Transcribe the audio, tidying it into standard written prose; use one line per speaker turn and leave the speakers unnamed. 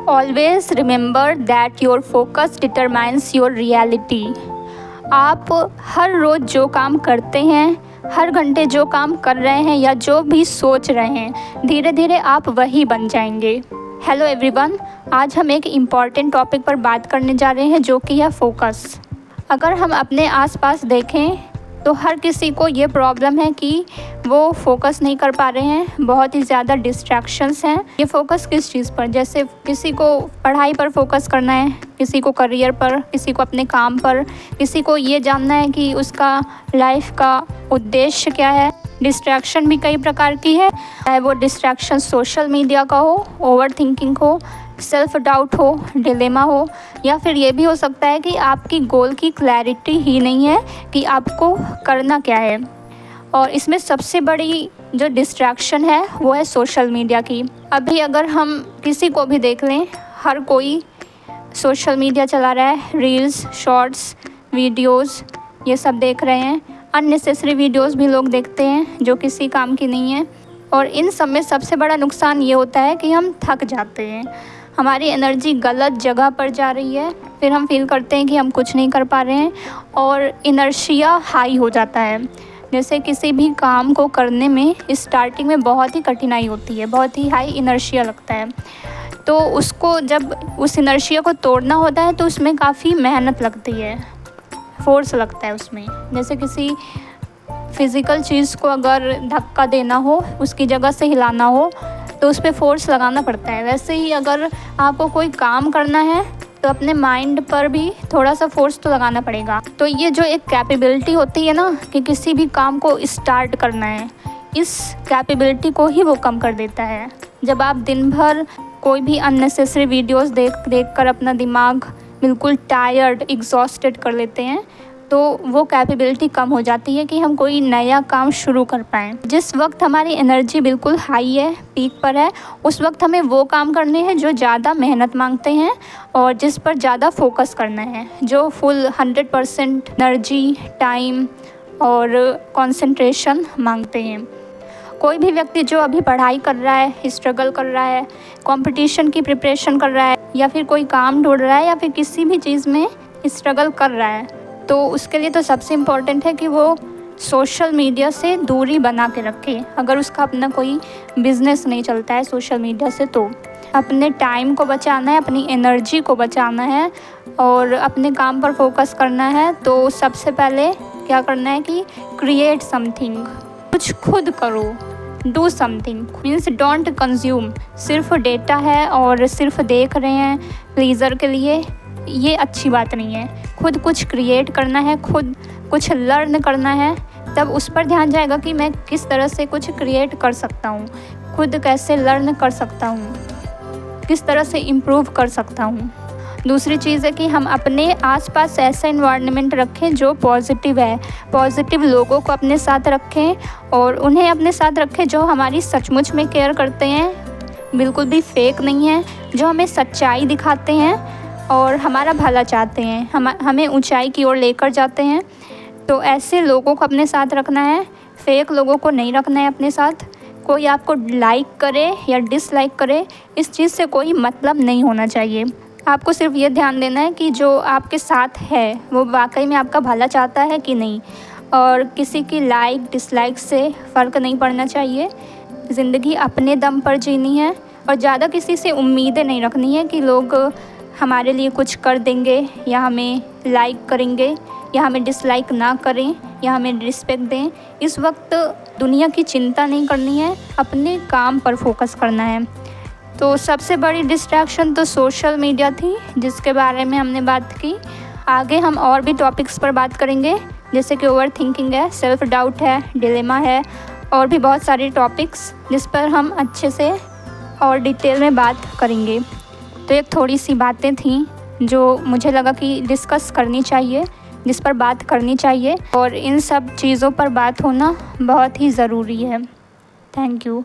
Always remember that your focus determines your reality. आप हर रोज़ जो काम करते हैं, हर घंटे जो काम कर रहे हैं या जो भी सोच रहे हैं, धीरे धीरे आप वही बन जाएंगे। हेलो एवरीवन, आज हम एक इम्पॉर्टेंट टॉपिक पर बात करने जा रहे हैं जो कि है फोकस। अगर हम अपने आसपास देखें तो हर किसी को ये प्रॉब्लम है कि वो फोकस नहीं कर पा रहे हैं, बहुत ही ज़्यादा डिस्ट्रैक्शंस हैं। ये फोकस किस चीज़ पर, जैसे किसी को पढ़ाई पर फोकस करना है, किसी को करियर पर, किसी को अपने काम पर, किसी को ये जानना है कि उसका लाइफ का उद्देश्य क्या है। डिस्ट्रैक्शन भी कई प्रकार की है, चाहे वो डिस्ट्रैक्शन सोशल मीडिया का हो, ओवर थिंकिंग हो, सेल्फ डाउट हो, डिलेमा हो, या फिर ये भी हो सकता है कि आपकी गोल की क्लैरिटी ही नहीं है कि आपको करना क्या है। और इसमें सबसे बड़ी जो डिस्ट्रैक्शन है वो है सोशल मीडिया की। अभी अगर हम किसी को भी देख लें, हर कोई सोशल मीडिया चला रहा है, रील्स, शॉर्ट्स, वीडियोस ये सब देख रहे हैं। अननेसेसरी वीडियोस भी लोग देखते हैं जो किसी काम की नहीं है। और इन सब में सबसे बड़ा नुकसान ये होता है कि हम थक जाते हैं, हमारी एनर्जी गलत जगह पर जा रही है, फिर हम फील करते हैं कि हम कुछ नहीं कर पा रहे हैं और इनर्शिया हाई हो जाता है। जैसे किसी भी काम को करने में स्टार्टिंग में बहुत ही कठिनाई होती है, बहुत ही हाई इनर्शिया लगता है, तो उसको जब उस इनर्शिया को तोड़ना होता है तो उसमें काफ़ी मेहनत लगती है, फोर्स लगता है उसमें। जैसे किसी फिज़िकल चीज़ को अगर धक्का देना हो, उसकी जगह से हिलाना हो तो उस पर फोर्स लगाना पड़ता है। वैसे ही अगर आपको कोई काम करना है तो अपने माइंड पर भी थोड़ा सा फोर्स तो लगाना पड़ेगा। तो ये जो एक कैपेबिलिटी होती है ना कि किसी भी काम को स्टार्ट करना है, इस कैपेबिलिटी को ही वो कम कर देता है। जब आप दिन भर कोई भी अननेसेसरी वीडियोस देख कर अपना दिमाग बिल्कुल टायर्ड, एग्जॉस्टेड कर लेते हैं, तो वो कैपेबिलिटी कम हो जाती है कि हम कोई नया काम शुरू कर पाएँ। जिस वक्त हमारी एनर्जी बिल्कुल हाई है, पीक पर है, उस वक्त हमें वो काम करने हैं जो ज़्यादा मेहनत मांगते हैं और जिस पर ज़्यादा फोकस करना है, जो फुल 100% एनर्जी, टाइम और कंसंट्रेशन मांगते हैं। कोई भी व्यक्ति जो अभी पढ़ाई कर रहा है, स्ट्रगल कर रहा है, कंपटीशन की प्रिपरेशन कर रहा है, या फिर कोई काम ढूंढ रहा है, या फिर किसी भी चीज़ में स्ट्रगल कर रहा है, तो उसके लिए तो सबसे इम्पॉर्टेंट है कि वो सोशल मीडिया से दूरी बना के रखे। अगर उसका अपना कोई बिज़नेस नहीं चलता है सोशल मीडिया से, तो अपने टाइम को बचाना है, अपनी एनर्जी को बचाना है और अपने काम पर फोकस करना है, तो सबसे पहले क्या करना है कि क्रिएट समथिंग, कुछ खुद करो, do something. Means don't consume. सिर्फ डेटा है और सिर्फ देख रहे हैं प्लीज़र के लिए, ये अच्छी बात नहीं है। खुद कुछ क्रिएट करना है, खुद कुछ लर्न करना है, तब उस पर ध्यान जाएगा कि मैं किस तरह से कुछ क्रिएट कर सकता हूँ, खुद कैसे लर्न कर सकता हूँ, किस तरह से इम्प्रूव कर सकता हूँ। दूसरी चीज़ है कि हम अपने आसपास ऐसा इन्वायरमेंट रखें जो पॉजिटिव है, पॉजिटिव लोगों को अपने साथ रखें और उन्हें अपने साथ रखें जो हमारी सचमुच में केयर करते हैं, बिल्कुल भी फेक नहीं है, जो हमें सच्चाई दिखाते हैं और हमारा भला चाहते हैं, हमें ऊंचाई की ओर लेकर जाते हैं। तो ऐसे लोगों को अपने साथ रखना है, फेक लोगों को नहीं रखना है अपने साथ। कोई आपको लाइक करे या डिसलाइक करे, इस चीज़ से कोई मतलब नहीं होना चाहिए। आपको सिर्फ ये ध्यान देना है कि जो आपके साथ है वो वाकई में आपका भला चाहता है कि नहीं, और किसी की लाइक डिसलाइक से फ़र्क नहीं पड़ना चाहिए। ज़िंदगी अपने दम पर जीनी है और ज़्यादा किसी से उम्मीदें नहीं रखनी है कि लोग हमारे लिए कुछ कर देंगे या हमें लाइक करेंगे या हमें डिसलाइक ना करें या हमें रिस्पेक्ट दें। इस वक्त दुनिया की चिंता नहीं करनी है, अपने काम पर फोकस करना है। तो सबसे बड़ी डिस्ट्रैक्शन तो सोशल मीडिया थी जिसके बारे में हमने बात की। आगे हम और भी टॉपिक्स पर बात करेंगे, जैसे कि ओवर थिंकिंग है, सेल्फ डाउट है, डिलेमा है, और भी बहुत सारे टॉपिक्स जिस पर हम अच्छे से और डिटेल में बात करेंगे। तो एक थोड़ी सी बातें थीं जो मुझे लगा कि डिस्कस करनी चाहिए, जिस पर बात करनी चाहिए, और इन सब चीज़ों पर बात होना बहुत ही ज़रूरी है। Thank you.